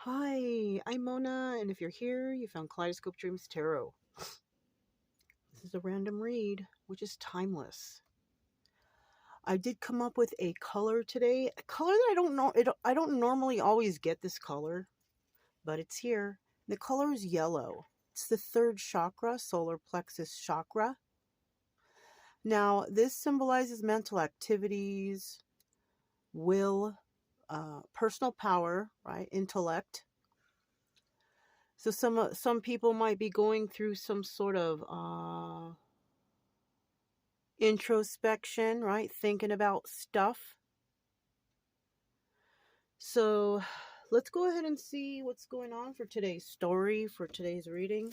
Hi, I'm Mona, and if you're here, you found Kaleidoscope Dreams Tarot. This is a random read, which is timeless. I did come up with a color today, a color that I don't know. I don't normally always get this color, but it's here. The color is yellow. It's the third chakra, solar plexus chakra. Now, this symbolizes mental activities, will, personal power, right? Intellect. So some people might be going through some sort of introspection, right? Thinking about stuff. So let's go ahead and see what's going on for today's story, for today's reading.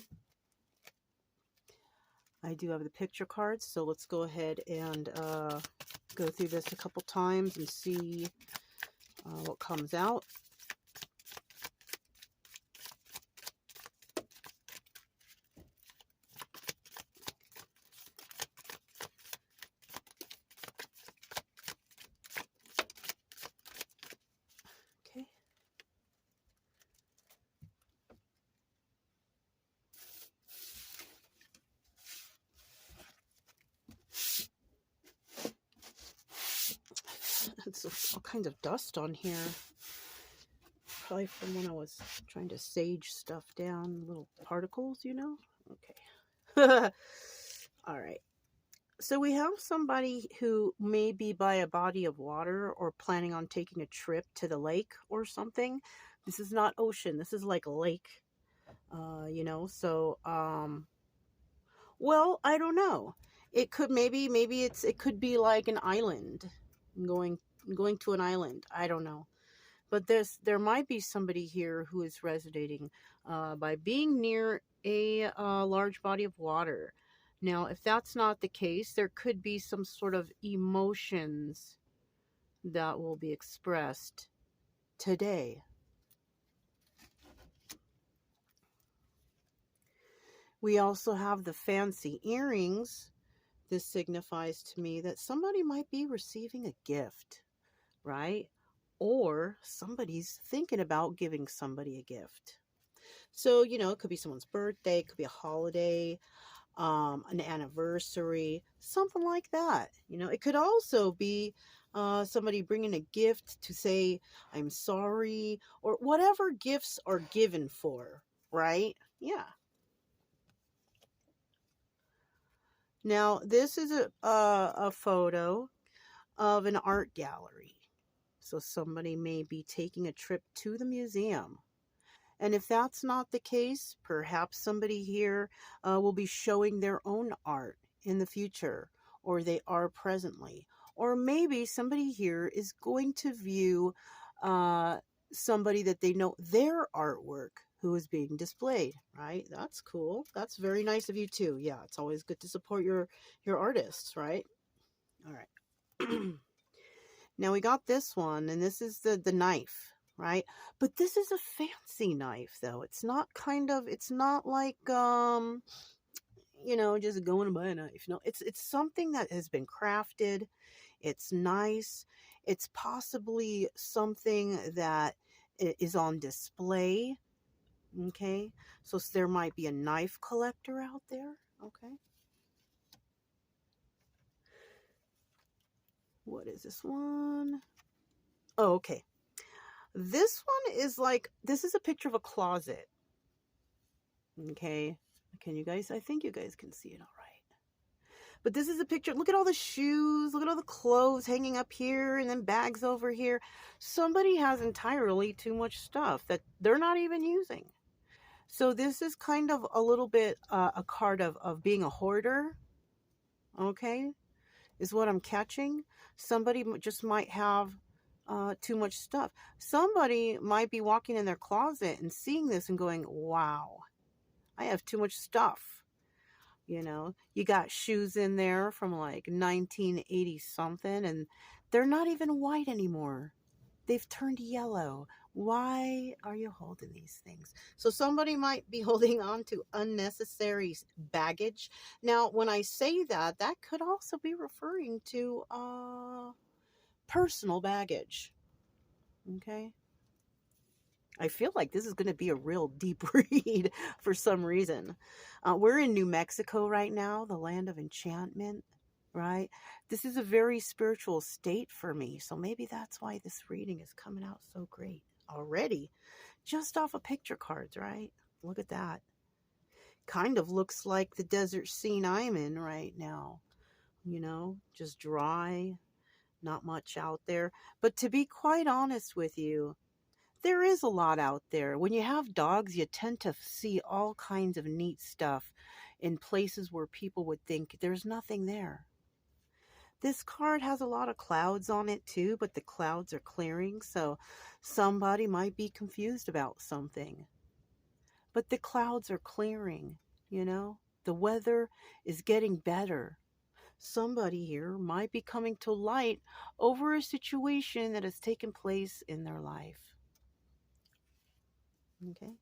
I do have the picture cards, so let's go ahead and go through this a couple times and see what comes out. Okay. It's all kinds of dust on here. Probably from when I was trying to sage stuff down, little particles, you know? Okay. All right. So we have somebody who may be by a body of water or planning on taking a trip to the lake or something. This is not ocean. This is like a lake, so, well, I don't know. It could it could be like an island, going, going to an island. I don't know. But there might be somebody here who is resonating by being near a large body of water. Now, if that's not the case, there could be some sort of emotions that will be expressed today. We also have the fancy earrings. This signifies to me that somebody might be receiving a gift, right? Or somebody's thinking about giving somebody a gift. So, it could be someone's birthday, it could be a holiday, an anniversary, something like that. It could also be somebody bringing a gift to say, I'm sorry, or whatever gifts are given for, right? Yeah. Now, this is a photo of an art gallery. So somebody may be taking a trip to the museum. And if that's not the case, perhaps somebody here will be showing their own art in the future, or they are presently. Or maybe somebody here is going to view uh, somebody that they know, their artwork, who is being displayed, right? That's cool. That's very nice of you too. Yeah, it's always good to support your artists, right? All right. Now we got this one, and this is the knife, right? But this is a fancy knife, though. It's not like just going to buy a knife. No, it's something that has been crafted. It's nice. It's possibly something that is on display. Okay, so there might be a knife collector out there. Okay, what is this one? Oh, okay. This one is this is a picture of a closet. Okay. I think you guys can see it all right. But this is a picture. Look at all the shoes. Look at all the clothes hanging up here and then bags over here. Somebody has entirely too much stuff that they're not even using. So this is kind of a little bit a card of being a hoarder. Okay. Is what I'm catching. Somebody just might have too much stuff. Somebody might be walking in their closet and seeing this and going, wow, I have too much stuff. You got shoes in there from like 1980 something, and they're not even white anymore. They've turned yellow. Why are you holding these things? So somebody might be holding on to unnecessary baggage. Now, when I say that, that could also be referring to personal baggage. Okay. I feel like this is going to be a real deep read for some reason. We're in New Mexico right now, the land of enchantment, right? This is a very spiritual state for me. So maybe that's why this reading is coming out so great already. Just off of picture cards, right? Look at that. Kind of looks like the desert scene I'm in right now. You know, just dry, not much out there. But to be quite honest with you, there is a lot out there. When you have dogs, you tend to see all kinds of neat stuff in places where people would think there's nothing there. This card has a lot of clouds on it too, but the clouds are clearing, so somebody might be confused about something. But the clouds are clearing, you know? The weather is getting better. Somebody here might be coming to light over a situation that has taken place in their life. Okay.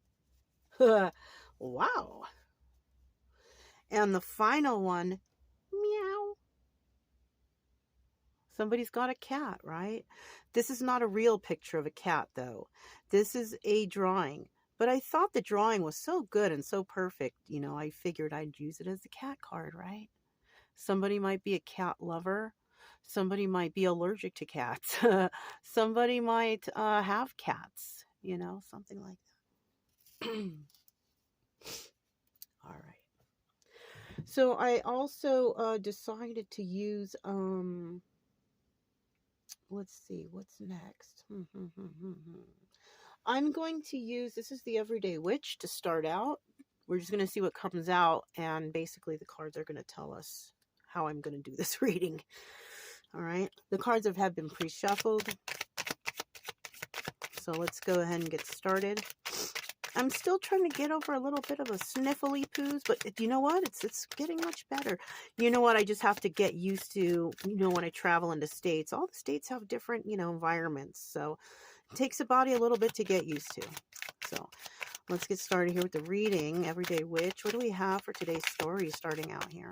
Wow. And the final one, meow. Somebody's got a cat, right? This is not a real picture of a cat, though. This is a drawing. But I thought the drawing was so good and so perfect, you know, I figured I'd use it as a cat card, right? Somebody might be a cat lover. Somebody might be allergic to cats. Somebody might have cats, you know, something like that. All right. So I also decided to use, let's see, what's next? I'm going to use, this is the Everyday Witch to start out. We're just going to see what comes out, and basically the cards are going to tell us how I'm going to do this reading. All right. The cards have been pre-shuffled. So let's go ahead and get started. I'm still trying to get over a little bit of a sniffly poos, but you know what? It's getting much better. You know what? I just have to get used to, you know, when I travel into states, all the states have different, you know, environments. So it takes the body a little bit to get used to. So let's get started here with the reading. Everyday Witch. What do we have for today's story starting out here?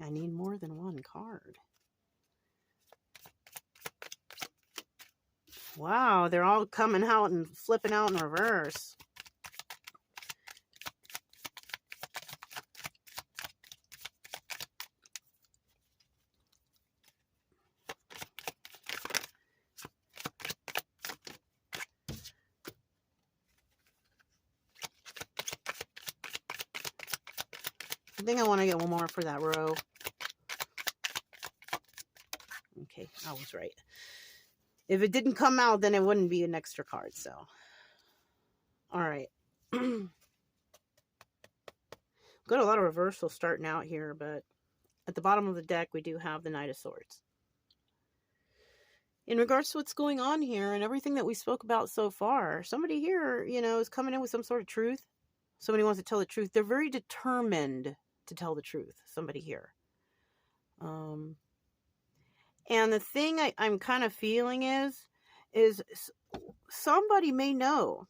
I need more than one card. Wow, they're all coming out and flipping out in reverse. I think I want to get one more for that row. Okay, I was right. If it didn't come out, then it wouldn't be an extra card, so. All right. Got a lot of reversals starting out here, but at the bottom of the deck, we do have the Knight of Swords. In regards to what's going on here and everything that we spoke about so far, somebody here, you know, is coming in with some sort of truth. Somebody wants to tell the truth. They're very determined to tell the truth, somebody here. And the thing I'm kind of feeling is somebody may know.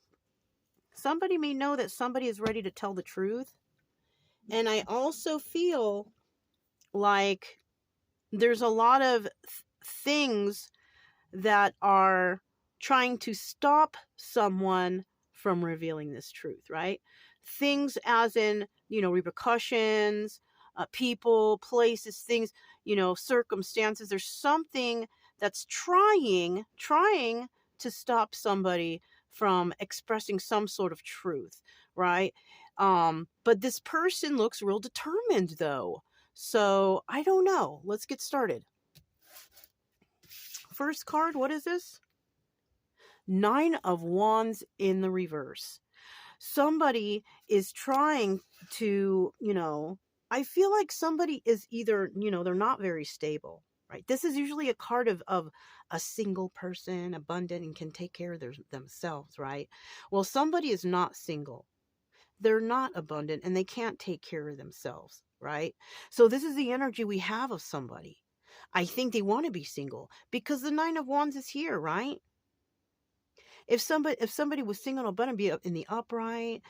Somebody may know that somebody is ready to tell the truth. And I also feel like there's a lot of things that are trying to stop someone from revealing this truth, right? Things as in, you know, repercussions, people, places, things, you know, circumstances. There's something that's trying to stop somebody from expressing some sort of truth, right? But this person looks real determined, though. So I don't know. Let's get started. First card, what is this? 9 of Wands in the reverse. Somebody is trying to, you know, I feel like somebody is either, you know, they're not very stable, right? This is usually a card of a single person, abundant, and can take care of themselves, right? Well, somebody is not single. They're not abundant, and they can't take care of themselves, right? So this is the energy we have of somebody. I think they want to be single because the 9 of Wands is here, right? If somebody was single, button be in the upright,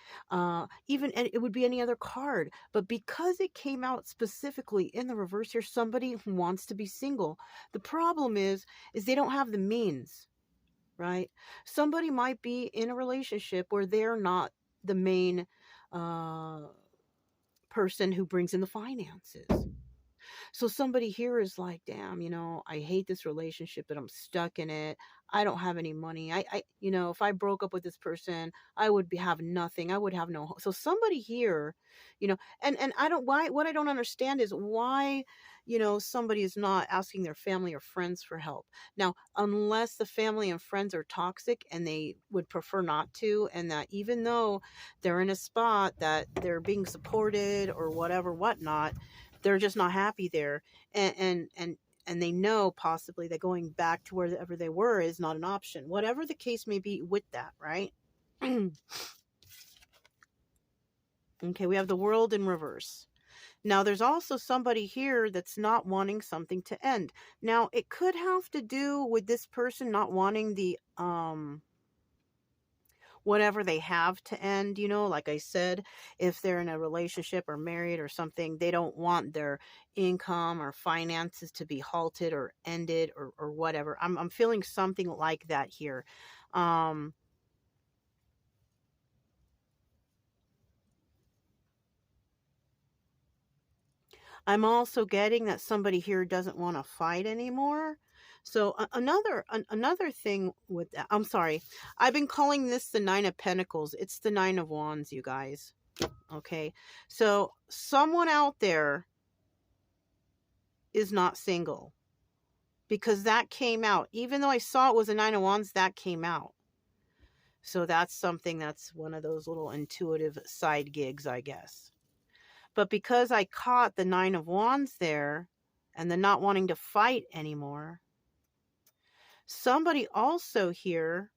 even, and it would be any other card. But because it came out specifically in the reverse here, somebody who wants to be single. The problem is they don't have the means, right? Somebody might be in a relationship where they're not the main uh, person who brings in the finances. So somebody here is like, damn, I hate this relationship, but I'm stuck in it. I don't have any money. If I broke up with this person, I would have nothing. I would have no. So somebody here, and I don't, why, what I don't understand is why, somebody is not asking their family or friends for help. Now, unless the family and friends are toxic and they would prefer not to, and that even though they're in a spot that they're being supported or whatever, whatnot, they're just not happy there, and they know possibly that going back to wherever they were is not an option, whatever the case may be with that, right? Okay, we have the World in reverse. Now there's also somebody here that's not wanting something to end. Now it could have to do with this person not wanting the whatever they have to end, like I said, if they're in a relationship or married or something, they don't want their income or finances to be halted or ended or whatever. I'm feeling something like that here. I'm also getting that somebody here doesn't want to fight anymore. So another thing with that, I'm sorry, I've been calling this the Nine of Pentacles. It's the Nine of Wands, you guys. Okay, so someone out there is not single, because that came out. Even though I saw it was a Nine of Wands, that came out. So that's something, that's one of those little intuitive side gigs, I guess. But because I caught the Nine of Wands there and the not wanting to fight anymore, somebody also here.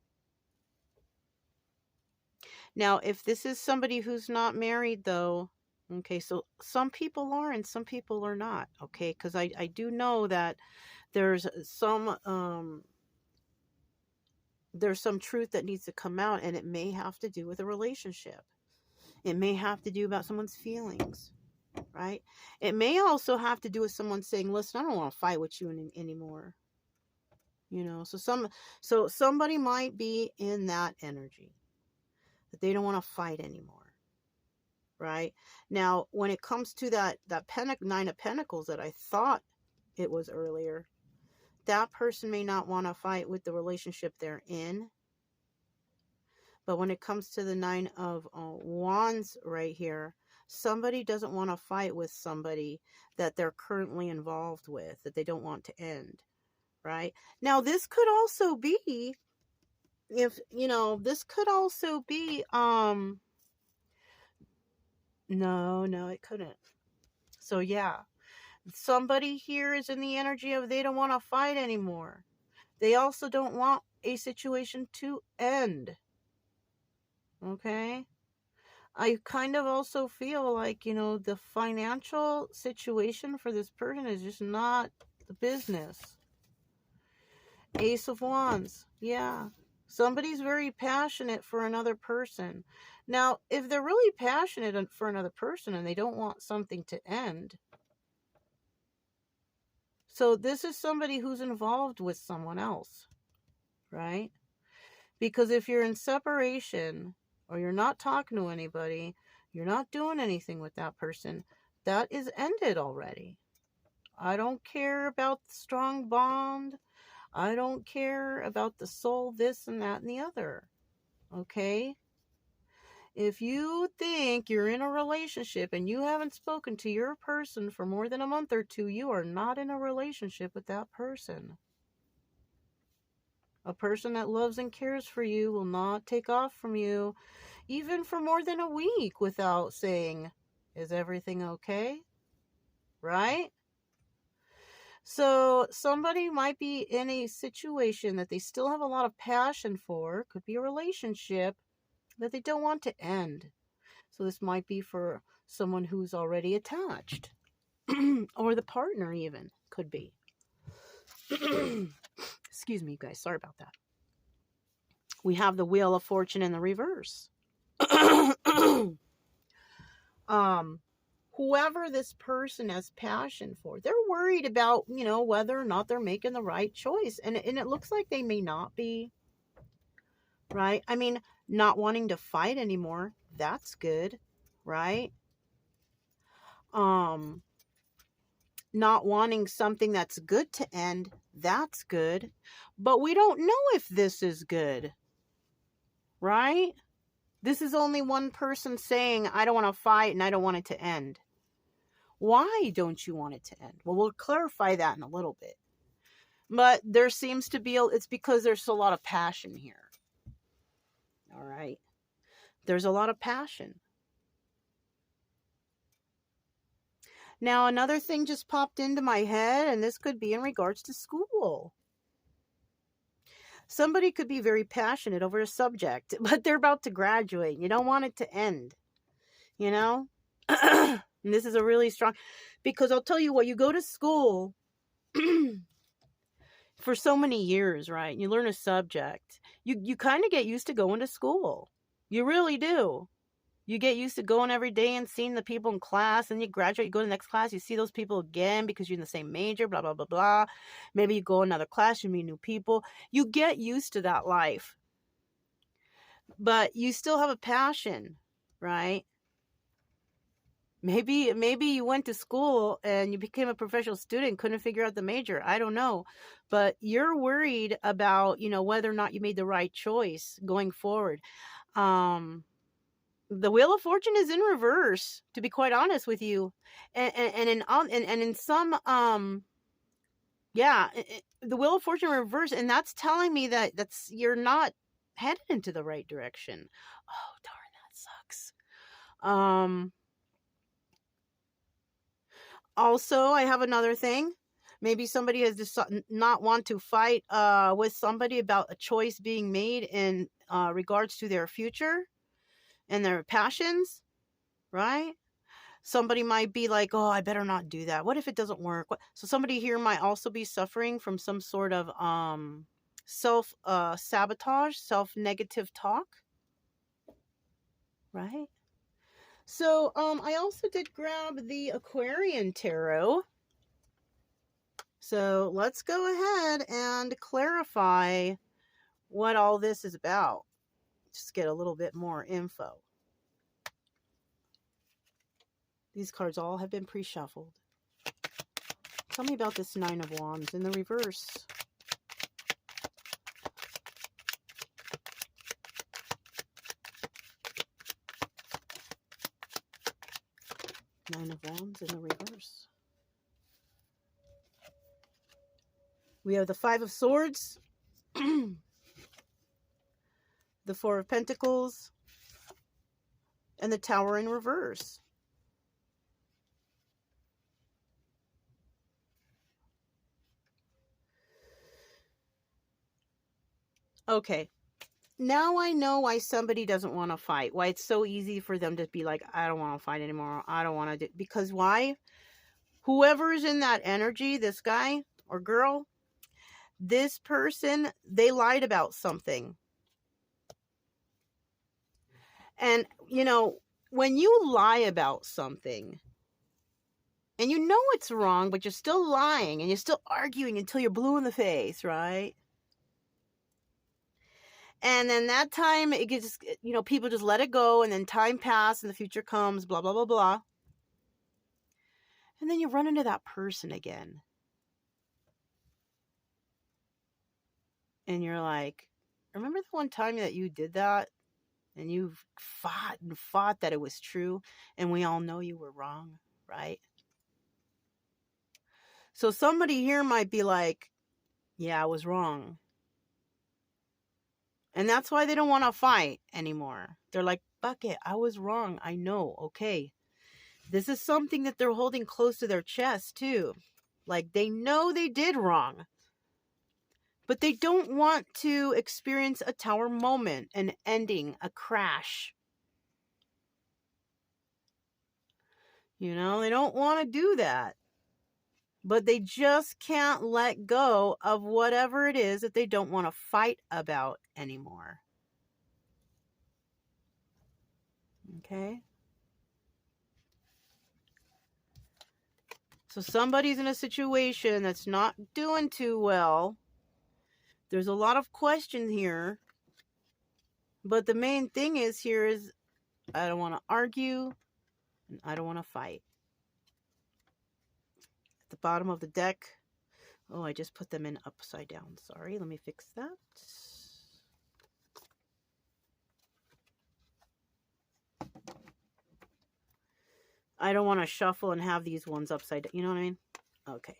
Now, if this is somebody who's not married, though, okay, so some people are and some people are not, okay, because I do know that there's some truth that needs to come out, and it may have to do with a relationship. It may have to do about someone's feelings, right? It may also have to do with someone saying, listen, I don't want to fight with you anymore. So somebody might be in that energy that they don't want to fight anymore, right? Now, when it comes to that Nine of Pentacles that I thought it was earlier, that person may not want to fight with the relationship they're in. But when it comes to the Nine of Wands right here, somebody doesn't want to fight with somebody that they're currently involved with, that they don't want to end, right? Now, this could also be, this could also be, no, it couldn't. So yeah, somebody here is in the energy of they don't want to fight anymore. They also don't want a situation to end. Okay? I kind of also feel like, the financial situation for this person is just not the business. Ace of Wands. Yeah. Somebody's very passionate for another person. Now, if they're really passionate for another person and they don't want something to end, so this is somebody who's involved with someone else, right? Because if you're in separation or you're not talking to anybody, you're not doing anything with that person, that is ended already. I don't care about the strong bond. I don't care about the soul, this and that and the other. Okay? If you think you're in a relationship and you haven't spoken to your person for more than a month or two, you are not in a relationship with that person. A person that loves and cares for you will not take off from you even for more than a week without saying, is everything okay? Right? So somebody might be in a situation that they still have a lot of passion for. Could be a relationship that they don't want to end. So this might be for someone who's already attached. Or the partner even could be. Excuse me, you guys. Sorry about that. We have the Wheel of Fortune in the reverse. Whoever this person has passion for, they're worried about, whether or not they're making the right choice. And it looks like they may not be, right? I mean, not wanting to fight anymore, that's good, right? Not wanting something that's good to end, that's good. But we don't know if this is good, right? This is only one person saying, I don't want to fight and I don't want it to end. Why don't you want it to end? Well, we'll clarify that in a little bit. But there seems to be, it's because there's a lot of passion here. All right. There's a lot of passion. Now, another thing just popped into my head, and this could be in regards to school. Somebody could be very passionate over a subject, but they're about to graduate. You don't want it to end, And this is a really strong, because I'll tell you what, you go to school for so many years, right? You learn a subject. You kind of get used to going to school. You really do. You get used to going every day and seeing the people in class, and you graduate, you go to the next class, you see those people again because you're in the same major, blah, blah, blah, blah. Maybe you go another class, you meet new people. You get used to that life. But you still have a passion, right? Maybe you went to school and you became a professional student, couldn't figure out the major. I don't know. But you're worried about, whether or not you made the right choice going forward. The Wheel of Fortune is in reverse, to be quite honest with you. And in some, the Wheel of Fortune reverse, and that's telling me that you're not headed into the right direction. Oh, darn, that sucks. Also, I have another thing. Maybe somebody has decided not want to fight with somebody about a choice being made in regards to their future and their passions, right? Somebody might be like, oh, I better not do that. What if it doesn't work? So somebody here might also be suffering from some sort of self-sabotage, self-negative talk, right? So I also did grab the Aquarian Tarot. So let's go ahead and clarify what all this is about. Just get a little bit more info. These cards all have been pre-shuffled. Tell me about this Nine of Wands in the reverse. Nine of Wands in the reverse. We have the Five of Swords, the Four of Pentacles, and the Tower in reverse. Okay, now I know why somebody doesn't want to fight. Why it's so easy for them to be like, I don't want to fight anymore. I don't want to do. Because why? Whoever is in that energy, this guy or girl, this person, they lied about something. And, when you lie about something, and you know it's wrong, but you're still lying, and you're still arguing until you're blue in the face, right? And then that time, it gets, people just let it go, and then time passes, and the future comes, blah, blah, blah, blah. And then you run into that person again. And you're like, remember the one time that you did that? And you fought that it was true, and we all know you were wrong, right? So somebody here might be like, yeah, I was wrong. And that's why they don't want to fight anymore. They're like, fuck it, I was wrong. I know, okay. This is something that they're holding close to their chest, too. Like, they know they did wrong. But they don't want to experience a tower moment, an ending, a crash. They don't want to do that. But they just can't let go of whatever it is that they don't want to fight about anymore. Okay. So somebody's in a situation that's not doing too well. There's a lot of questions here. But the main thing is here is I don't want to argue and I don't want to fight. At the bottom of the deck. Oh, I just put them in upside down. Sorry, let me fix that. I don't want to shuffle and have these ones upside down. You know what I mean? Okay.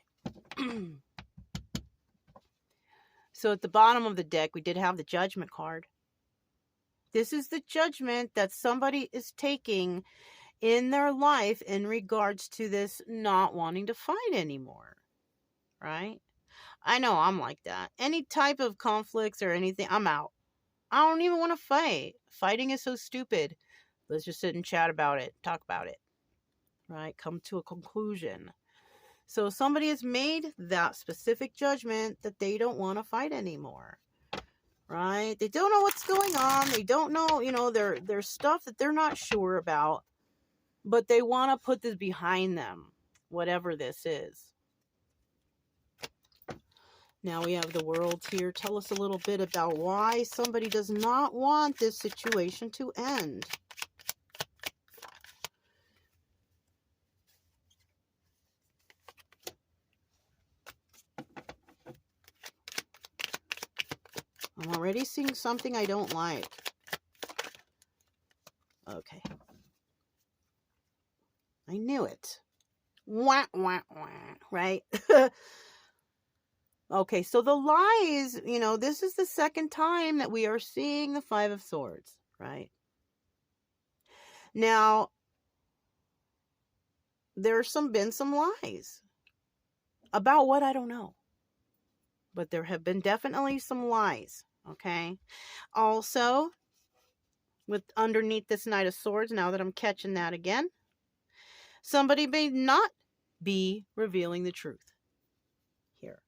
So at the bottom of the deck, we did have the Judgment card. This is the judgment that somebody is taking in their life in regards to this not wanting to fight anymore. Right? I know I'm like that. Any type of conflicts or anything, I'm out. I don't even want to fight. Fighting is so stupid. Let's just sit and chat about it. Talk about it. Right? Come to a conclusion. So somebody has made that specific judgment that they don't want to fight anymore. Right? They don't know what's going on. They don't know, there's stuff that they're not sure about. But they want to put this behind them. Whatever this is. Now we have the World here. Tell us a little bit about why somebody does not want this situation to end. I'm already seeing something I don't like. Okay. I knew it. Wah, wah, wah, right? Okay, so the lies, this is the second time that we are seeing the Five of Swords, right? Now, there's been some lies. About what, I don't know. But there have been definitely some lies, okay? Also, with underneath this Knight of Swords, now that I'm catching that again, somebody may not be revealing the truth here.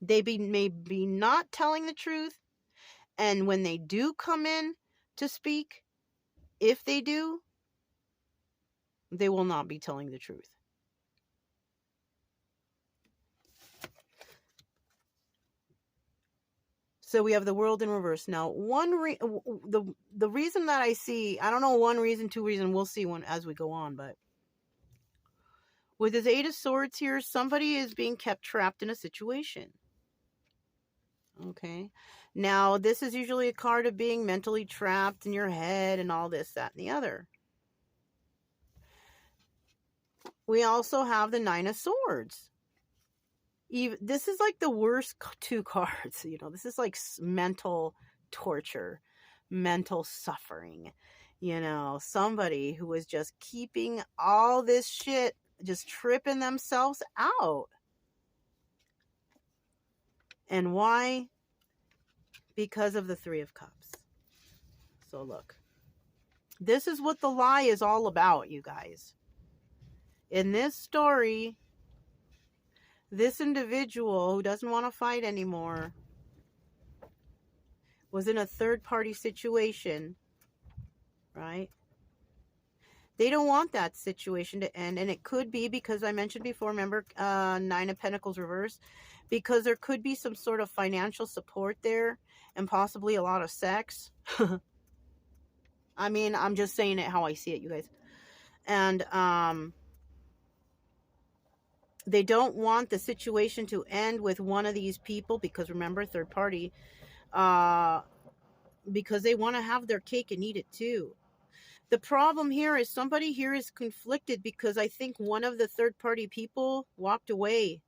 They may be not telling the truth, and when they do come in to speak, if they do, they will not be telling the truth. So we have the World in reverse. Now, the reason that I see, I don't know, one reason, two reason, we'll see one as we go on, but with this Eight of Swords here, somebody is being kept trapped in a situation. Okay. Now, this is usually a card of being mentally trapped in your head and all this, that, and the other. We also have the Nine of Swords. This is like the worst two cards. This is like mental torture, mental suffering. Somebody who is just keeping all this shit, just tripping themselves out. And why? Because of the Three of Cups. So look, this is what the lie is all about, you guys. In this story, this individual who doesn't want to fight anymore was in a third-party situation, right? They don't want that situation to end, and it could be because I mentioned before, remember, Nine of Pentacles reverse, because there could be some sort of financial support there and possibly a lot of sex. I mean, I'm just saying it how I see it, you guys. And they don't want the situation to end with one of these people because, remember, third party, because they want to have their cake and eat it too. The problem here is somebody here is conflicted because I think one of the third party people walked away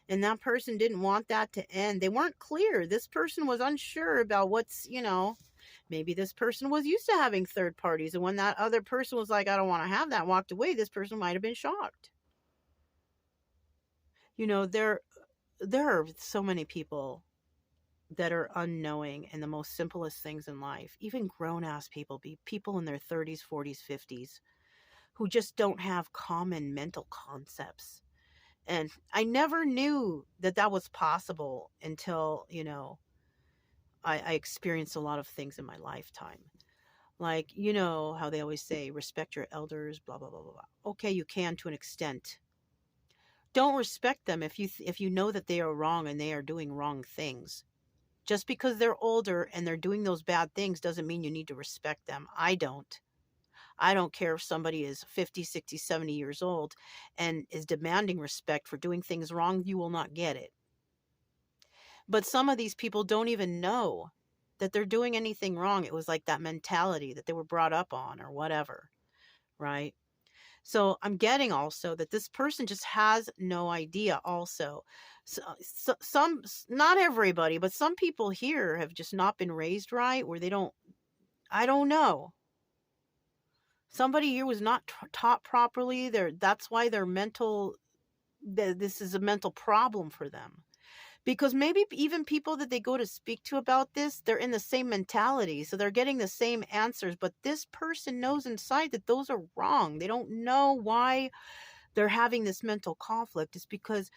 and that person didn't want that to end. They weren't clear. This person was unsure about what's, maybe this person was used to having third parties. And when that other person was like, I don't want to have that, walked away, this person might have been shocked. There are so many people that are unknowing in the most simplest things in life, even grown-ass people in their 30s, 40s, 50s, who just don't have common mental concepts. And I never knew that was possible until, I experienced a lot of things in my lifetime. Like, you know how they always say, respect your elders, blah, blah, blah, blah, blah. Okay, you can to an extent. Don't respect them if you know that they are wrong and they are doing wrong things. Just because they're older and they're doing those bad things doesn't mean you need to respect them. I don't. I don't care if somebody is 50, 60, 70 years old and is demanding respect for doing things wrong, you will not get it. But some of these people don't even know that they're doing anything wrong. It was like that mentality that they were brought up on or whatever, right? So I'm getting also that this person just has no idea also. Some, not everybody, but some people here have just not been raised right, where they don't, I don't know. Somebody here was not taught properly. That's why their mental, this is a mental problem for them. Because maybe even people that they go to speak to about this, they're in the same mentality. So they're getting the same answers. But this person knows inside that those are wrong. They don't know why they're having this mental conflict. It's because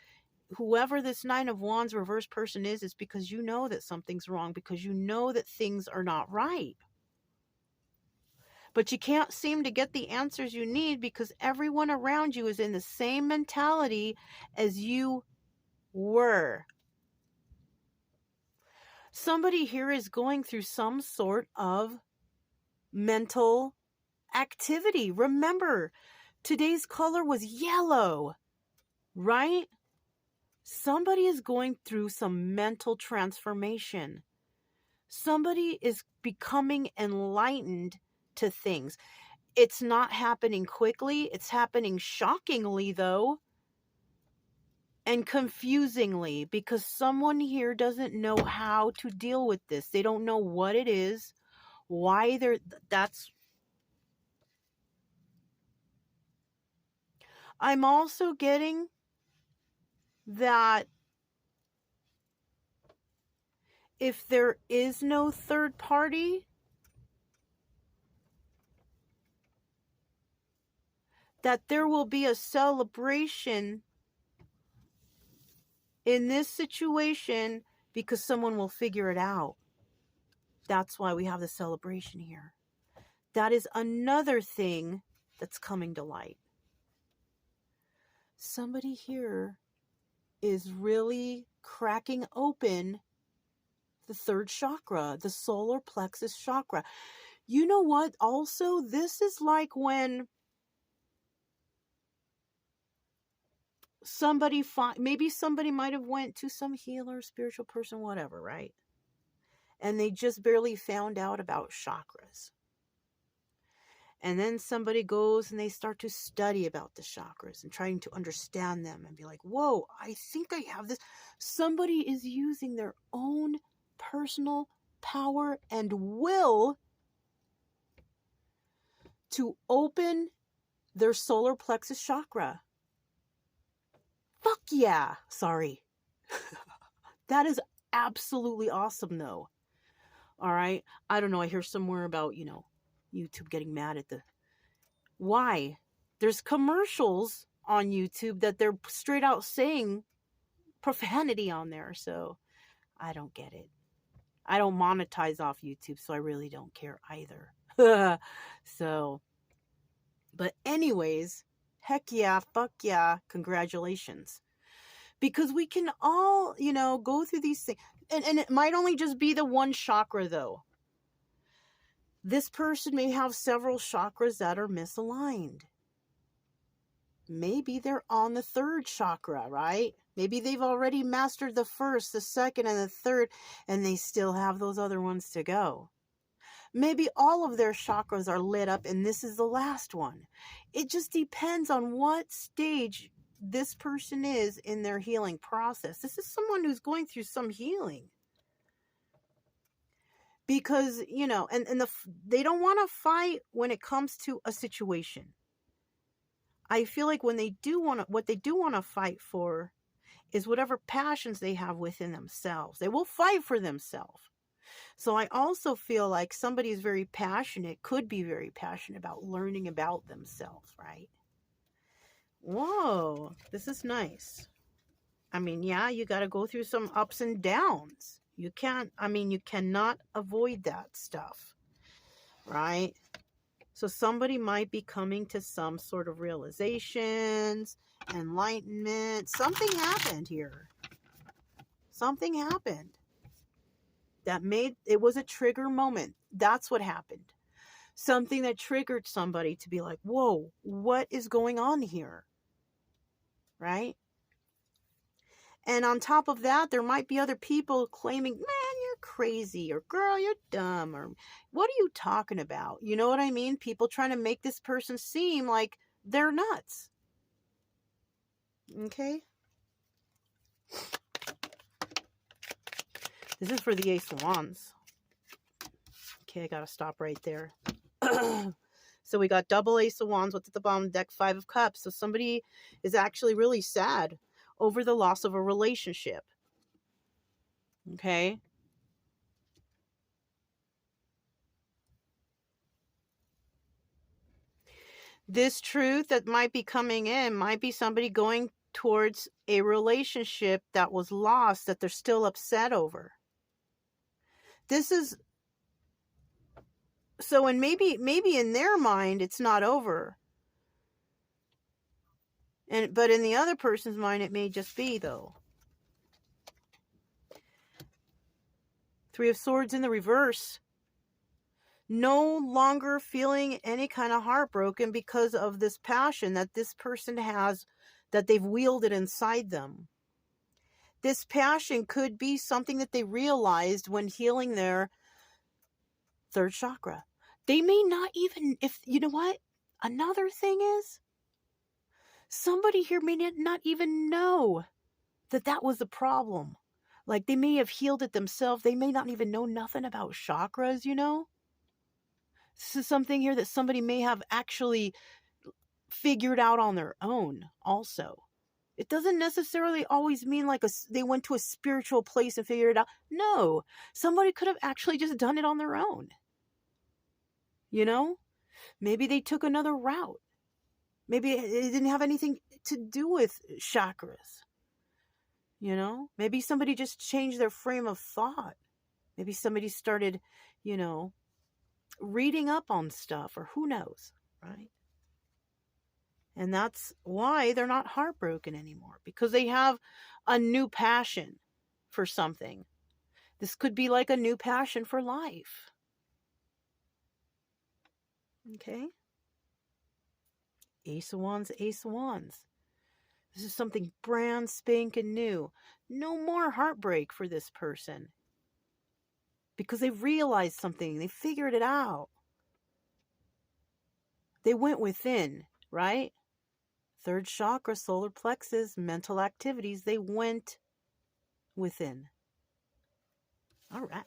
whoever this Nine of Wands reverse person is because you know that something's wrong. Because you know that things are not right. But you can't seem to get the answers you need because everyone around you is in the same mentality as you were. Somebody here is going through some sort of mental activity. Remember, today's color was yellow, right? Somebody is going through some mental transformation. Somebody is becoming enlightened to things. It's not happening quickly. It's happening shockingly, though. And confusingly, because someone here doesn't know how to deal with this. They don't know what it is, why I'm also getting that if there is no third party, that there will be a celebration in this situation because someone will figure it out. That's why we have the celebration here. That is another thing that's coming to light. Somebody here is really cracking open the third chakra, the solar plexus chakra. You know what? Also, this is like when maybe somebody might have went to some healer, spiritual person, whatever, right? And they just barely found out about chakras. And then somebody goes and they start to study about the chakras and trying to understand them and be like, whoa, I think I have this. Somebody is using their own personal power and will to open their solar plexus chakra. Fuck yeah. Sorry. That is absolutely awesome, though. All right. I don't know. I hear somewhere about, YouTube getting mad at why? There's commercials on YouTube that they're straight out saying profanity on there. So I don't get it. I don't monetize off YouTube, so I really don't care either. So, but anyways, heck yeah, fuck yeah, congratulations. Because we can all, go through these things. And it might only just be the one chakra, though. This person may have several chakras that are misaligned. Maybe they're on the third chakra, right? Maybe they've already mastered the first, the second, and the third, and they still have those other ones to go. Maybe all of their chakras are lit up and this is the last one. It just depends on what stage this person is in their healing process. This is someone who's going through some healing. Because, they don't want to fight when it comes to a situation. I feel like what they do want to fight for is whatever passions they have within themselves. They will fight for themselves. So I also feel like somebody is very passionate, could be very passionate about learning about themselves, right? Whoa, this is nice. I mean, yeah, you got to go through some ups and downs. You cannot avoid that stuff. right? So somebody might be coming to some sort of realizations, enlightenment. Something happened here. Something happened that made, it was a trigger moment. That's what happened. Something that triggered somebody to be like, whoa, what is going on here? Right? And on top of that, there might be other people claiming, man, you're crazy, or girl, you're dumb, or what are you talking about? You know what I mean? People trying to make this person seem like they're nuts. Okay? This is for the Ace of Wands. Okay, I gotta stop right there. So we got double Ace of Wands. What's at the bottom of the deck? Five of Cups. So somebody is actually really sad over the loss of a relationship. Okay? This truth that might be coming in might be somebody going towards a relationship that was lost that they're still upset over. This is so, and maybe in their mind it's not over. But in the other person's mind it may just be, though. Three of Swords in the reverse. No longer feeling any kind of heartbroken because of this passion that this person has, that they've wielded inside them. This passion could be something that they realized when healing their third chakra. They may not even, if you know what, another thing is, somebody here may not even know that that was the problem. Like, they may have healed it themselves. They may not even know nothing about chakras, you know? This is something here that somebody may have actually figured out on their own also. It doesn't necessarily always mean like they went to a spiritual place and figured it out. No, somebody could have actually just done it on their own. You know? Maybe they took another route. Maybe it didn't have anything to do with chakras. You know? Maybe somebody just changed their frame of thought. Maybe somebody started, you know, reading up on stuff, or who knows, right? And that's why they're not heartbroken anymore, because they have a new passion for something. This could be like a new passion for life. Okay? Ace of Wands, Ace of Wands. This is something brand spanking new. No more heartbreak for this person, because they realized something. They figured it out. They went within, right? Third chakra, solar plexus, mental activities. They went within. All right.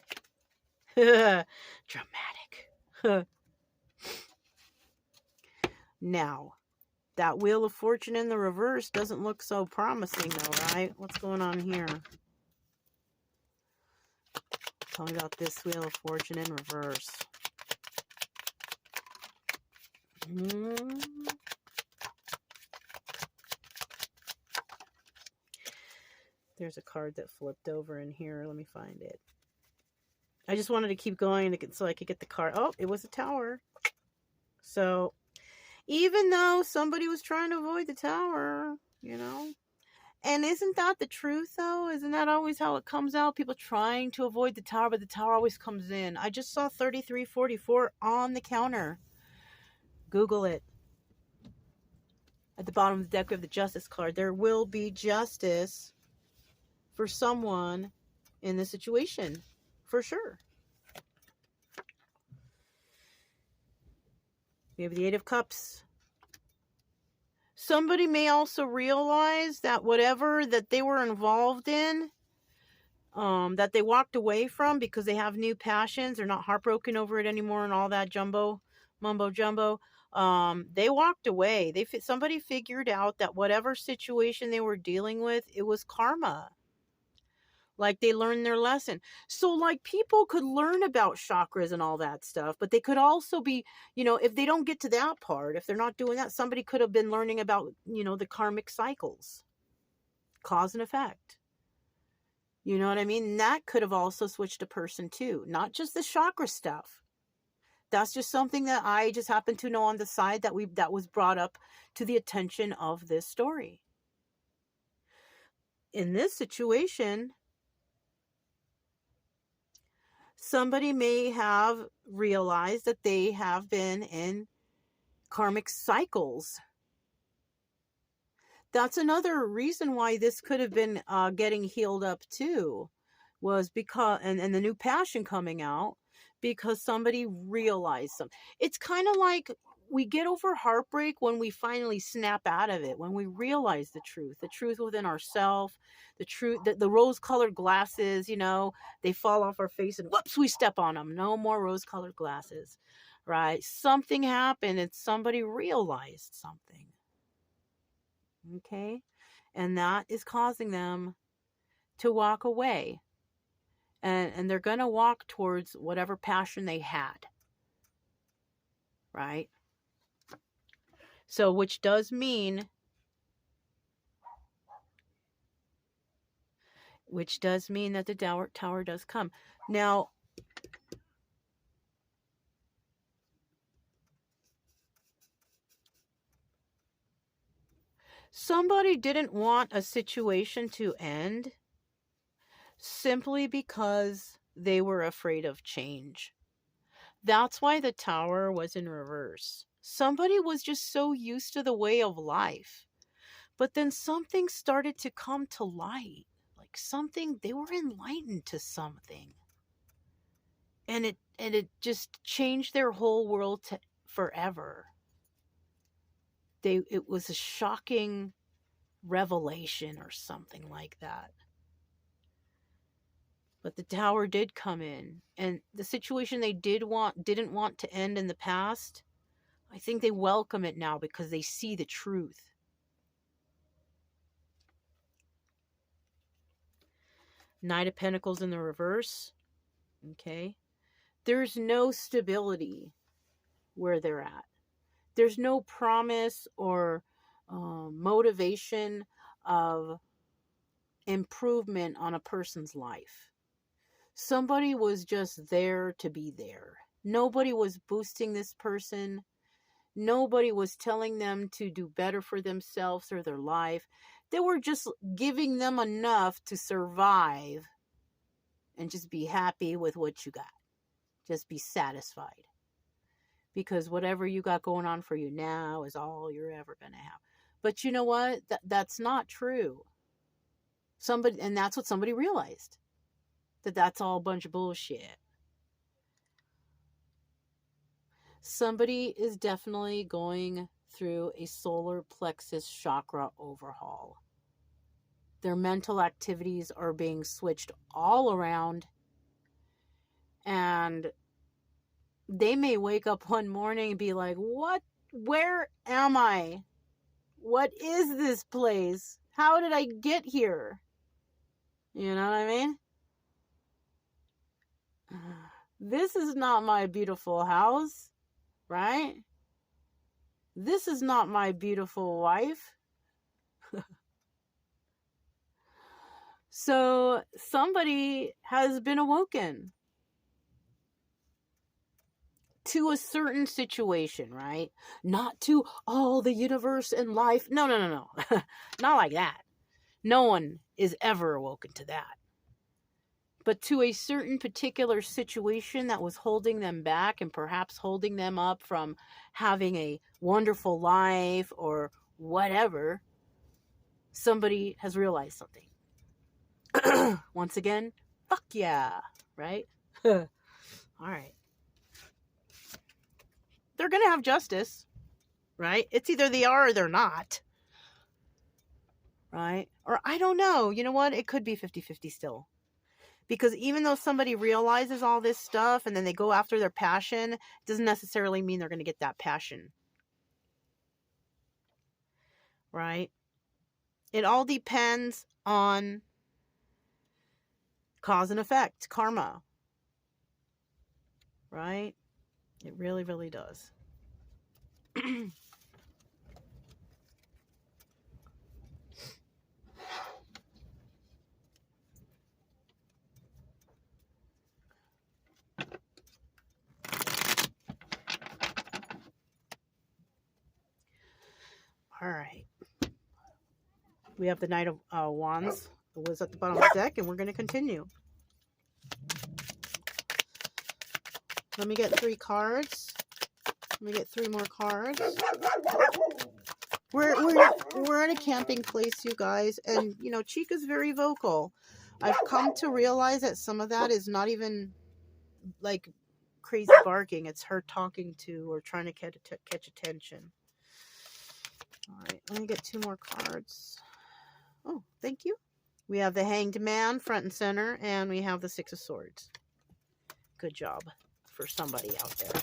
Dramatic. Now, that Wheel of Fortune in the reverse doesn't look so promising though, right? What's going on here? Tell me about this Wheel of Fortune in reverse. There's a card that flipped over in here. Let me find it. I just wanted to keep going so I could get the card. Oh, it was a Tower. So, even though somebody was trying to avoid the Tower, you know. And isn't that the truth, though? Isn't that always how it comes out? People trying to avoid the Tower, but the Tower always comes in. I just saw 3344 on the counter. Google it. At the bottom of the deck, we have the Justice card. There will be justice for someone in this situation, for sure. We have the Eight of Cups. Somebody may also realize that whatever that they were involved in, that they walked away from because they have new passions, they're not heartbroken over it anymore and all that mumbo jumbo. They walked away. Somebody figured out that whatever situation they were dealing with, it was karma. Like, they learned their lesson. So, like, people could learn about chakras and all that stuff, but they could also be, you know, if they don't get to that part, if they're not doing that, somebody could have been learning about, you know, the karmic cycles, cause and effect. You know what I mean? And that could have also switched a person too, not just the chakra stuff. That's just something that I just happen to know on the side that was brought up to the attention of this story. In this situation, somebody may have realized that they have been in karmic cycles. That's another reason why this could have been getting healed up too, was because, and the new passion coming out, because somebody realized something. It's kind of like we get over heartbreak when we finally snap out of it, when we realize the truth within ourselves, the truth, the rose-colored glasses, they fall off our face and whoops, we step on them. No more rose-colored glasses, right? Something happened and somebody realized something. Okay? And that is causing them to walk away. And they're going to walk towards whatever passion they had. Right? So, which does mean that the tower does come. Now, somebody didn't want a situation to end simply because they were afraid of change. That's why the tower was in reverse. Somebody was just so used to the way of life. But then something started to come to light. Like something, they were enlightened to something. And it just changed their whole world forever. It was a shocking revelation or something like that. But the tower did come in, and the situation they didn't want to end in the past, I think they welcome it now because they see the truth. Knight of Pentacles in the reverse. Okay. There's no stability where they're at. There's no promise or motivation of improvement on a person's life. Somebody was just there to be there. Nobody was boosting this person. Nobody was telling them to do better for themselves or their life. They were just giving them enough to survive and just be happy with what you got. Just be satisfied. Because whatever you got going on for you now is all you're ever going to have. But you know what? That's not true. And that's what somebody realized. That's all a bunch of bullshit. Somebody is definitely going through a solar plexus chakra overhaul. Their mental activities are being switched all around. And they may wake up one morning and be like, what? Where am I? What is this place? How did I get here? You know what I mean? This is not my beautiful house, right? This is not my beautiful wife. So somebody has been awoken to a certain situation, right? Not to all the universe and life. No. Not like that. No one is ever awoken to that. But to a certain particular situation that was holding them back and perhaps holding them up from having a wonderful life or whatever, somebody has realized something. Once again, fuck yeah, right? All right. They're going to have justice, right? It's either they are or they're not, right? Or I don't know. You know what? It could be 50-50 still. Because even though somebody realizes all this stuff and then they go after their passion, it doesn't necessarily mean they're going to get that passion. Right? It all depends on cause and effect, karma. Right? It really, really does. All right. We have the Knight of Wands. It was at the bottom of the deck, and we're going to continue. Let me get 3 cards. Let me get 3 more cards. We're at a camping place, you guys, and you know, Chica's very vocal. I've come to realize that some of that is not even like crazy barking. It's her talking to or trying to catch attention. All right, let me get 2 more cards. Oh, thank you. We have the Hanged Man front and center, and we have the 6 of Swords. Good job for somebody out there.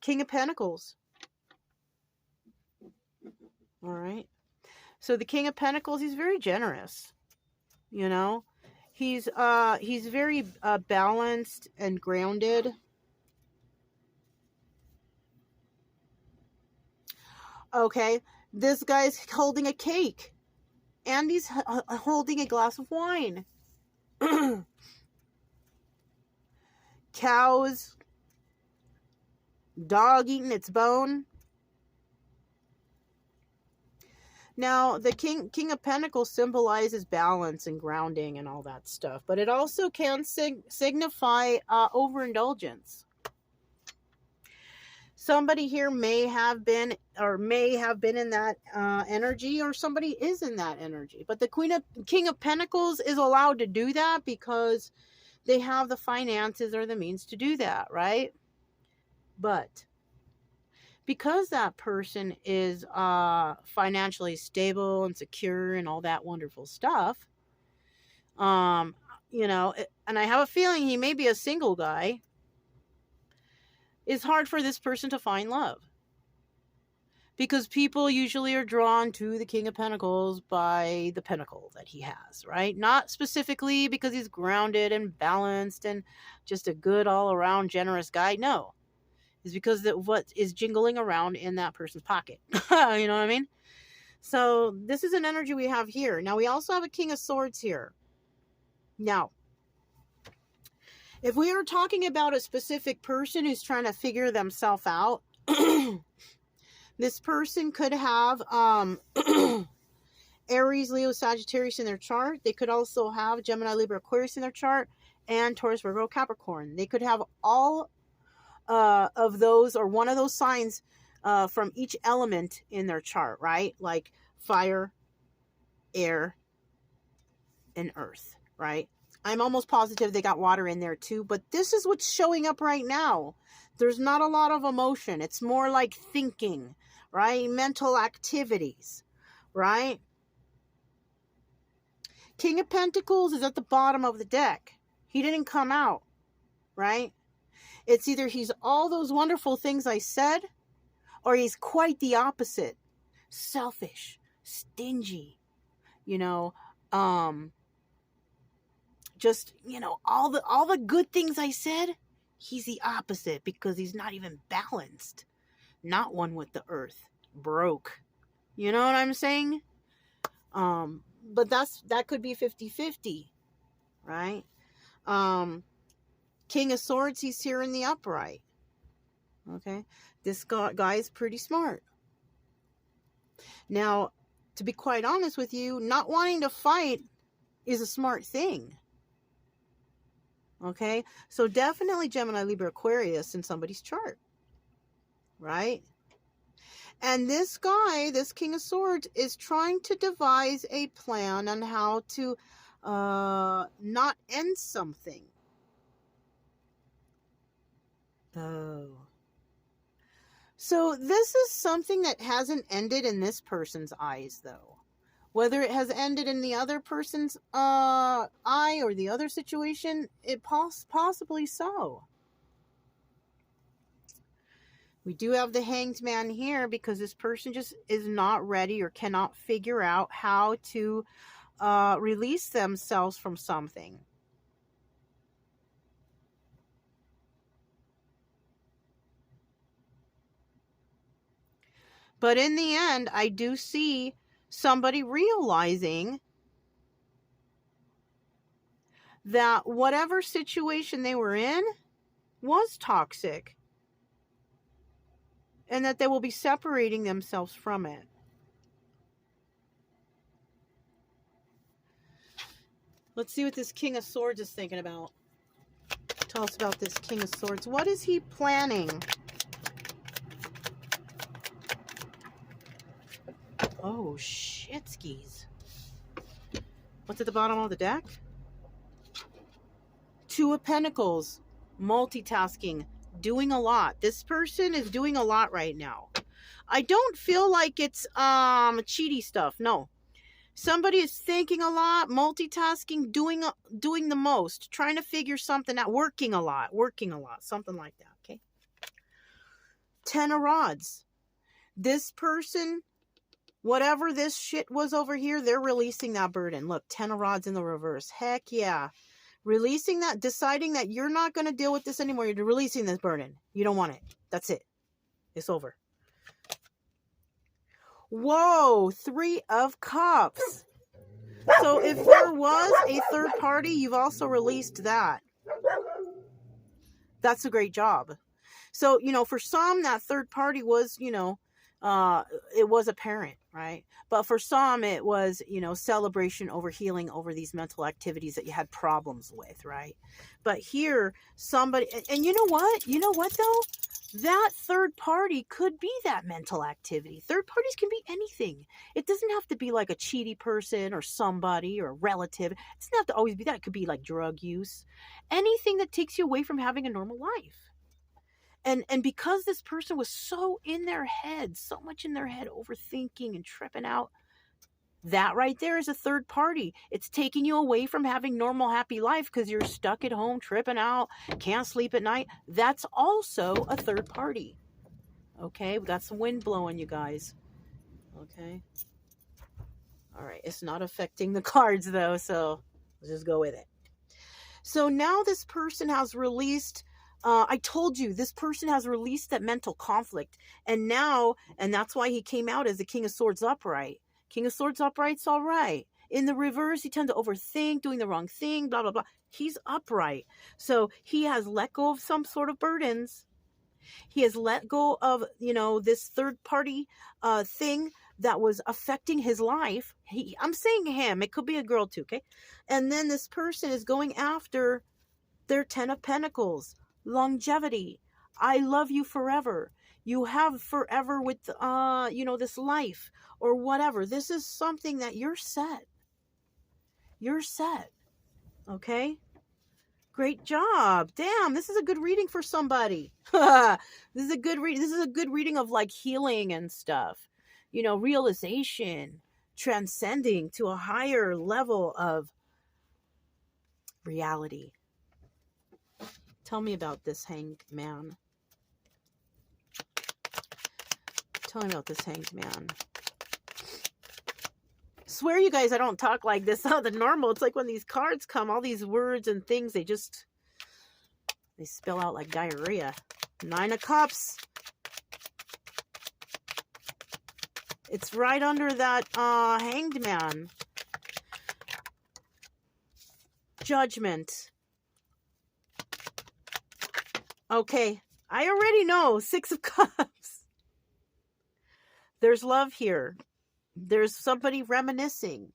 King of Pentacles. All right. So the King of Pentacles, he's very generous. You know, he's very balanced and grounded. Okay, this guy's holding a cake, and he's holding a glass of wine. Cows, dog eating its bone. Now, the King of Pentacles symbolizes balance and grounding and all that stuff, but it also can signify overindulgence. Somebody here may have been in that energy, or somebody is in that energy. But the King of Pentacles is allowed to do that because they have the finances or the means to do that, right? But because that person is financially stable and secure and all that wonderful stuff, you know, and I have a feeling he may be a single guy, it's hard for this person to find love. Because people usually are drawn to the King of Pentacles by the pentacle that he has, right? Not specifically because he's grounded and balanced and just a good all-around generous guy. No. It's because what is jingling around in that person's pocket. You know what I mean? So this is an energy we have here. Now we also have a King of Swords here. Now, if we are talking about a specific person who's trying to figure themselves out, this person could have Aries, Leo, Sagittarius in their chart. They could also have Gemini, Libra, Aquarius in their chart, and Taurus, Virgo, Capricorn. They could have all of those, or one of those signs from each element in their chart, right? Like fire, air, and earth, right? I'm almost positive they got water in there too, but this is what's showing up right now. There's not a lot of emotion. It's more like thinking, right? Mental activities, right? King of Pentacles is at the bottom of the deck. He didn't come out, right? It's either he's all those wonderful things I said, or he's quite the opposite. Selfish, stingy, you know, just, you know, all the good things I said, he's the opposite because he's not even balanced. Not one with the earth. Broke. You know what I'm saying? But that could be 50-50, right? King of Swords, he's here in the upright. Okay? This guy is pretty smart. Now, to be quite honest with you, not wanting to fight is a smart thing. Okay? So definitely Gemini, Libra, Aquarius in somebody's chart. Right? And this guy, this King of Swords, is trying to devise a plan on how to not end something. Oh. So this is something that hasn't ended in this person's eyes, though. Whether it has ended in the other person's eye or the other situation, it possibly so. We do have the Hanged Man here because this person just is not ready or cannot figure out how to release themselves from something. But in the end, I do see somebody realizing that whatever situation they were in was toxic. and that they will be separating themselves from it. Let's see what this King of Swords is thinking about. Tell us about this King of Swords. What is he planning? Oh, shit skis. What's at the bottom of the deck? Two of Pentacles. Multitasking. Doing a lot. This person is doing a lot right now. I don't feel like it's cheaty stuff. No. Somebody is thinking a lot, multitasking, doing the most, trying to figure something out, working a lot, something like that, okay? 10 of Rods. This person, whatever this shit was over here, they're releasing that burden. Look, 10 of Rods in the reverse. Heck yeah. Releasing that, deciding that you're not going to deal with this anymore. You're releasing this burden. You don't want it. That's it. It's over. Whoa, 3 of Cups. So if there was a third party, you've also released that. That's a great job. So, you know, for some, that third party was, you know, it was a parent, right? But for some, it was, you know, celebration over healing over these mental activities that you had problems with, right? But here, somebody, and you know what? You know what, though? That third party could be that mental activity. Third parties can be anything. It doesn't have to be like a cheaty person or somebody or a relative. It doesn't have to always be that. It could be like drug use. Anything that takes you away from having a normal life. And because this person was so in their head, so much in their head, overthinking and tripping out, that right there is a third party. It's taking you away from having normal, happy life because you're stuck at home, tripping out, can't sleep at night. That's also a third party. Okay, we got some wind blowing, you guys. Okay. All right, it's not affecting the cards, though, so let's just go with it. So now this person has released... I told you, this person has released that mental conflict. And now, and that's why he came out as the King of Swords upright. King of Swords upright's all right. In the reverse, he tends to overthink, doing the wrong thing, blah, blah, blah. He's upright. So he has let go of some sort of burdens. He has let go of, you know, this third party thing that was affecting his life. I'm saying him. It could be a girl too, okay? And then this person is going after their 10 of Pentacles. Longevity. I love you forever. You have forever with, you know, this life or whatever. This is something that you're set. You're set. Okay? Great job. Damn, this is a good reading for somebody. This is a good reading. This is a good reading of like healing and stuff. You know, realization, transcending to a higher level of reality. Tell me about this hanged man. Tell me about this hanged man. Swear you guys, I don't talk like this. Oh, the normal. It's like when these cards come, all these words and things, they spill out like diarrhea. 9 of Cups. It's right under that hanged man. Judgment. Okay, I already know. 6 of Cups. There's love here. There's somebody reminiscing.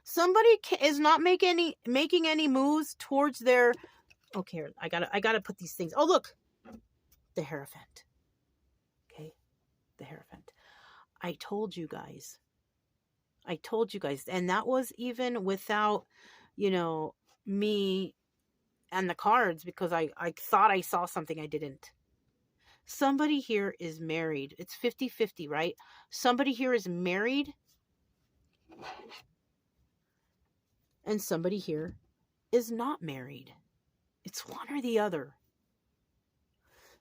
Somebody is not making any moves towards their... Okay, I gotta put these things... Oh, look! The Hierophant. Okay? The Hierophant. I told you guys. And that was even without, you know, me and the cards, because I thought I saw something I didn't. Somebody here is married. It's 50-50, right? Somebody here is married. And somebody here is not married. It's one or the other.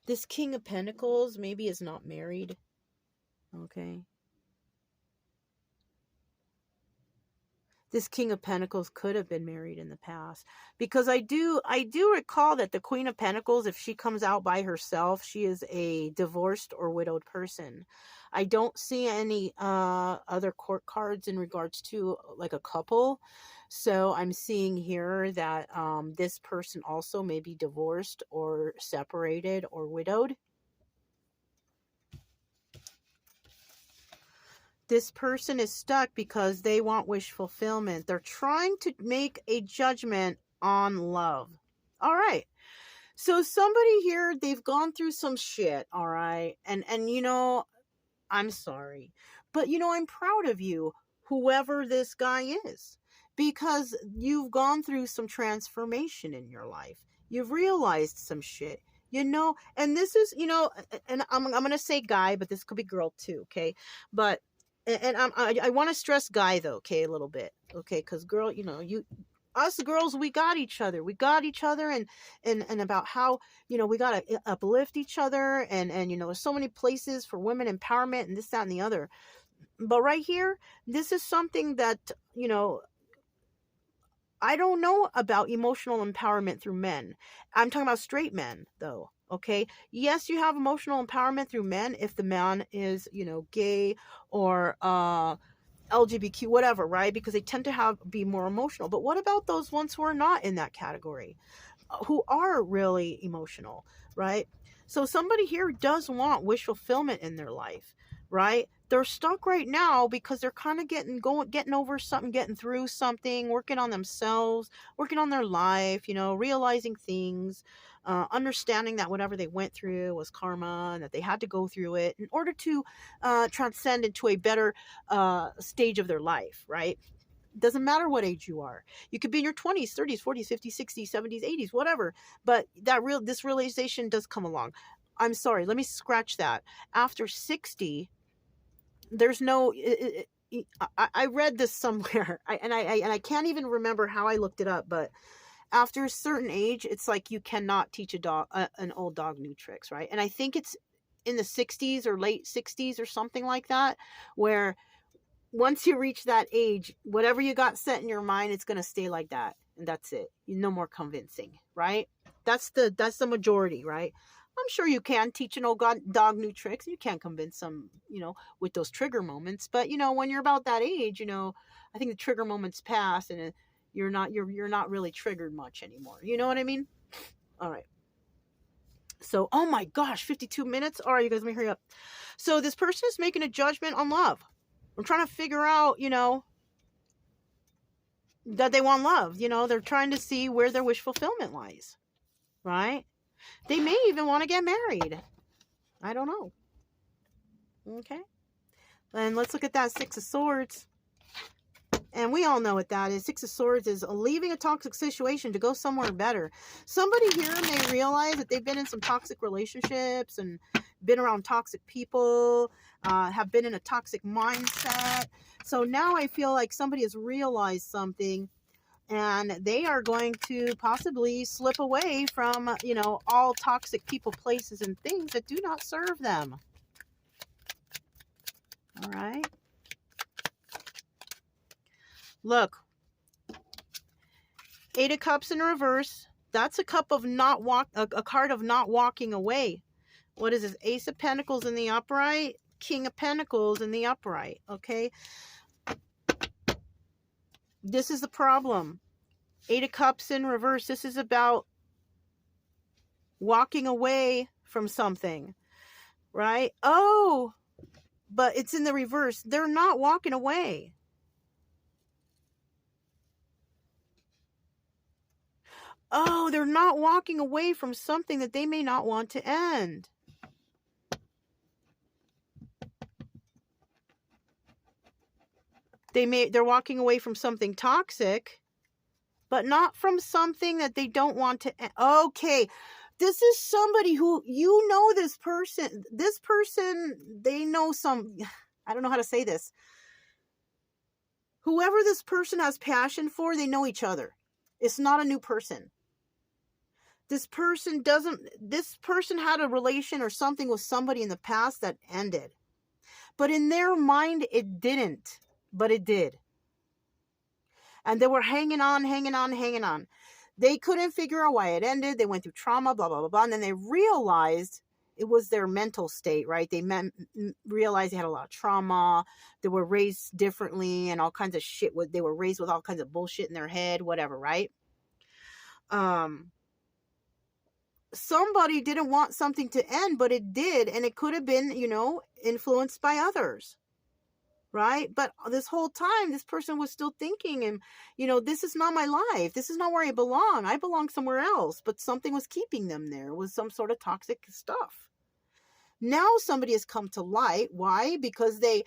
This King of Pentacles maybe is not married. Okay. This King of Pentacles could have been married in the past, because I do recall that the Queen of Pentacles, if she comes out by herself, she is a divorced or widowed person. I don't see any other court cards in regards to like a couple. So I'm seeing here that this person also may be divorced or separated or widowed. This person is stuck because they want wish fulfillment. They're trying to make a judgment on love. All right. So somebody here, they've gone through some shit, all right? And I'm sorry. But I'm proud of you, whoever this guy is, because you've gone through some transformation in your life. You've realized some shit. And this is, and I'm going to say guy, but this could be girl too, okay? But I want to stress guy though, okay, a little bit, okay? Cuz girl, us girls, we got each other. And about how, we got to uplift each other. And there's so many places for women empowerment and this, that, and the other. But right here, this is something that, I don't know about emotional empowerment through men. I'm talking about straight men though. Okay. Yes, you have emotional empowerment through men if the man is, gay or, LGBTQ, whatever, right? Because they tend to be more emotional. But what about those ones who are not in that category, who are really emotional, right? So somebody here does want wish fulfillment in their life, right? They're stuck right now because they're kind of getting over something, getting through something, working on themselves, working on their life, realizing things, understanding that whatever they went through was karma and that they had to go through it in order to transcend into a better stage of their life, right? Doesn't matter what age you are. You could be in your 20s, 30s, 40s, 50s, 60s, 70s, 80s, whatever. But this realization does come along. I'm sorry, let me scratch that. After 60, there's no I read this somewhere. I can't even remember how I looked it up, but after a certain age, it's like you cannot teach an old dog new tricks, right? And I think it's in the 60s or late 60s or something like that, where once you reach that age, whatever you got set in your mind, it's going to stay like that. And that's it. No more convincing, right? That's the majority, right? I'm sure you can teach an old dog new tricks. You can convince them, with those trigger moments. But, when you're about that age, I think the trigger moments pass and you're not really triggered much anymore. You know what I mean? All right. So, oh my gosh, 52 minutes. All right, you guys, let me hurry up. So this person is making a judgment on love. I'm trying to figure out, that they want love. They're trying to see where their wish fulfillment lies, right? They may even want to get married. I don't know. Okay. And let's look at that Six of Swords. And we all know what that is. Six of Swords is leaving a toxic situation to go somewhere better. Somebody here may realize that they've been in some toxic relationships and been around toxic people, have been in a toxic mindset. So now I feel like somebody has realized something and they are going to possibly slip away from, all toxic people, places, and things that do not serve them. All right. Look, Eight of Cups in reverse. That's a card of not walking away. What is this? Ace of Pentacles in the upright, King of Pentacles in the upright. Okay. This is the problem. Eight of Cups in reverse. This is about walking away from something, right? Oh, but it's in the reverse. They're not walking away. Oh, they're not walking away from something that they may not want to end. They're walking away from something toxic, but not from something that they don't want to end. Okay. This is somebody who, this person. This person, they know I don't know how to say this. Whoever this person has passion for, they know each other. It's not a new person. This person had a relation or something with somebody in the past that ended. But in their mind, it didn't. But it did. And they were hanging on. They couldn't figure out why it ended. They went through trauma, blah, blah, blah, blah. And then they realized it was their mental state, right? They realized they had a lot of trauma. They were raised differently and all kinds of shit. They were raised with all kinds of bullshit in their head, whatever, right? Somebody didn't want something to end, but it did. And it could have been, influenced by others. right? But this whole time, this person was still thinking, and, this is not my life. This is not where I belong. I belong somewhere else. But something was keeping them there. It was some sort of toxic stuff. Now somebody has come to light. Why? Because they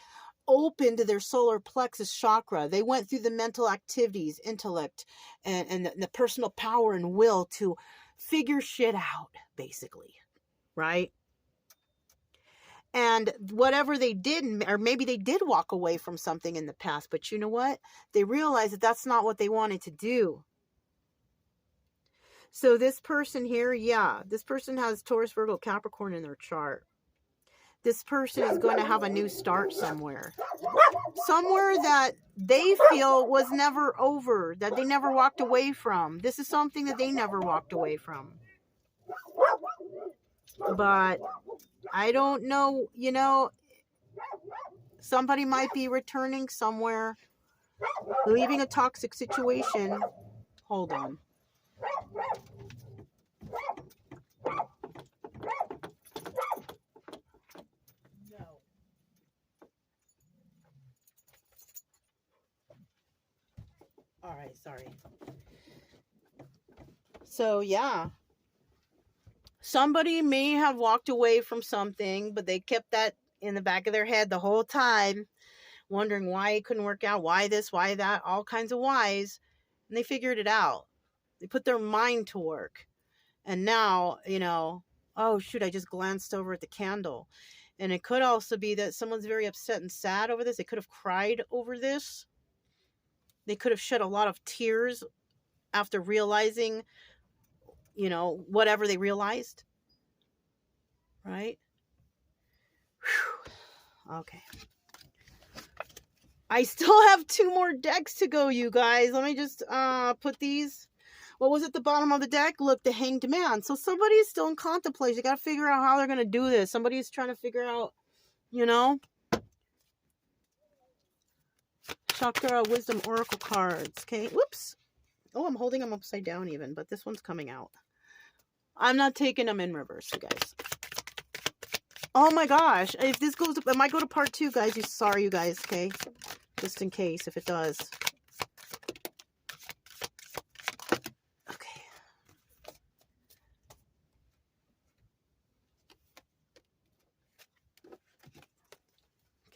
opened their solar plexus chakra. They went through the mental activities, intellect, and the personal power and will to figure shit out, basically, right? And whatever they did, or maybe they did walk away from something in the past, but you know what? They realized that that's not what they wanted to do. So this person here, this person has Taurus, Virgo, Capricorn in their chart. This person is going to have a new start somewhere. Somewhere that they feel was never over, that they never walked away from. This is something that they never walked away from. But I don't know, somebody might be returning somewhere, leaving a toxic situation. Hold on. No. All right, sorry. So, yeah. Somebody may have walked away from something, but they kept that in the back of their head the whole time, wondering why it couldn't work out, why this, why that, all kinds of whys. And they figured it out. They put their mind to work. And now, oh, shoot, I just glanced over at the candle. And it could also be that someone's very upset and sad over this. They could have cried over this. They could have shed a lot of tears after realizing, whatever they realized. Right? Whew. Okay. I still have 2 more decks to go, you guys. Let me just put these. What was at the bottom of the deck? Look, the Hanged Man. So somebody's still in contemplation. They got to figure out how they're going to do this. Somebody's trying to figure out, Chakra Wisdom Oracle cards. Okay. Whoops. Oh, I'm holding them upside down even, but this one's coming out. I'm not taking them in reverse, you guys. Oh my gosh. If this goes, it might go to part 2, guys. Sorry, you guys. Okay. Just in case if it does. Okay.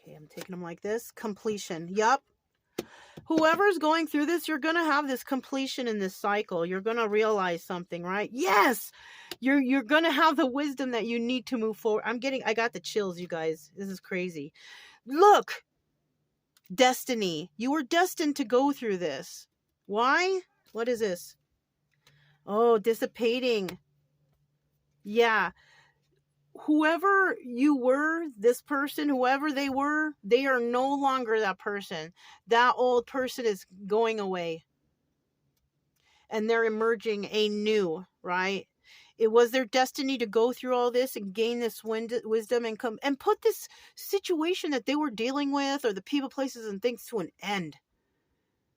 Okay, I'm taking them like this. Completion. Yup. Whoever's going through this, you're going to have this completion in this cycle. You're going to realize something, right? Yes! You're going to have the wisdom that you need to move forward. I got the chills, you guys. This is crazy. Look! Destiny. You were destined to go through this. Why? What is this? Oh, dissipating. Yeah. Whoever you were, this person, whoever they were, they are no longer that person. That old person is going away. And they're emerging anew, right? It was their destiny to go through all this and gain this wisdom and come and put this situation that they were dealing with or the people, places, and things to an end.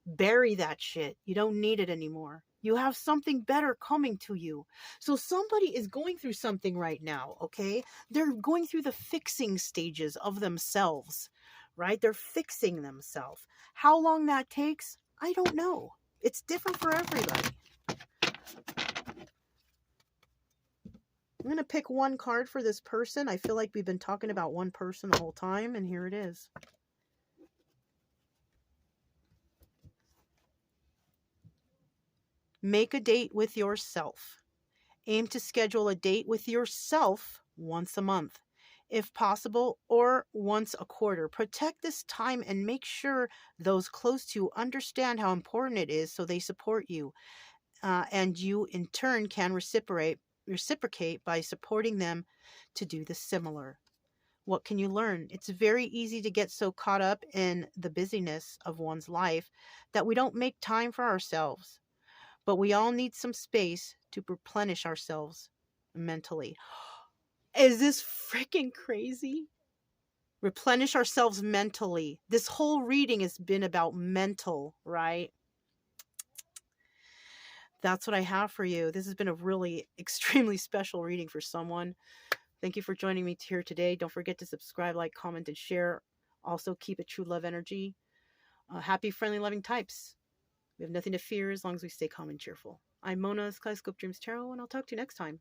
Bury that shit. You don't need it anymore. You have something better coming to you. So somebody is going through something right now, okay? They're going through the fixing stages of themselves, right? They're fixing themselves. How long that takes, I don't know. It's different for everybody. I'm going to pick one card for this person. I feel like we've been talking about one person the whole time, and here it is. Make a date with yourself. Aim to schedule a date with yourself once a month, if possible, or once a quarter. Protect this time and make sure those close to you understand how important it is so they support you. And you, in turn, can reciprocate by supporting them to do the similar. What can you learn? It's very easy to get so caught up in the busyness of one's life that we don't make time for ourselves. But we all need some space to replenish ourselves mentally. Is this freaking crazy? Replenish ourselves mentally. This whole reading has been about mental, right? That's what I have for you. This has been a really extremely special reading for someone. Thank you for joining me here today. Don't forget to subscribe, like, comment, and share. Also keep it true love energy. Happy, friendly, loving types. We have nothing to fear as long as we stay calm and cheerful. I'm Mona's Kaleidoscope Dreams Tarot, and I'll talk to you next time.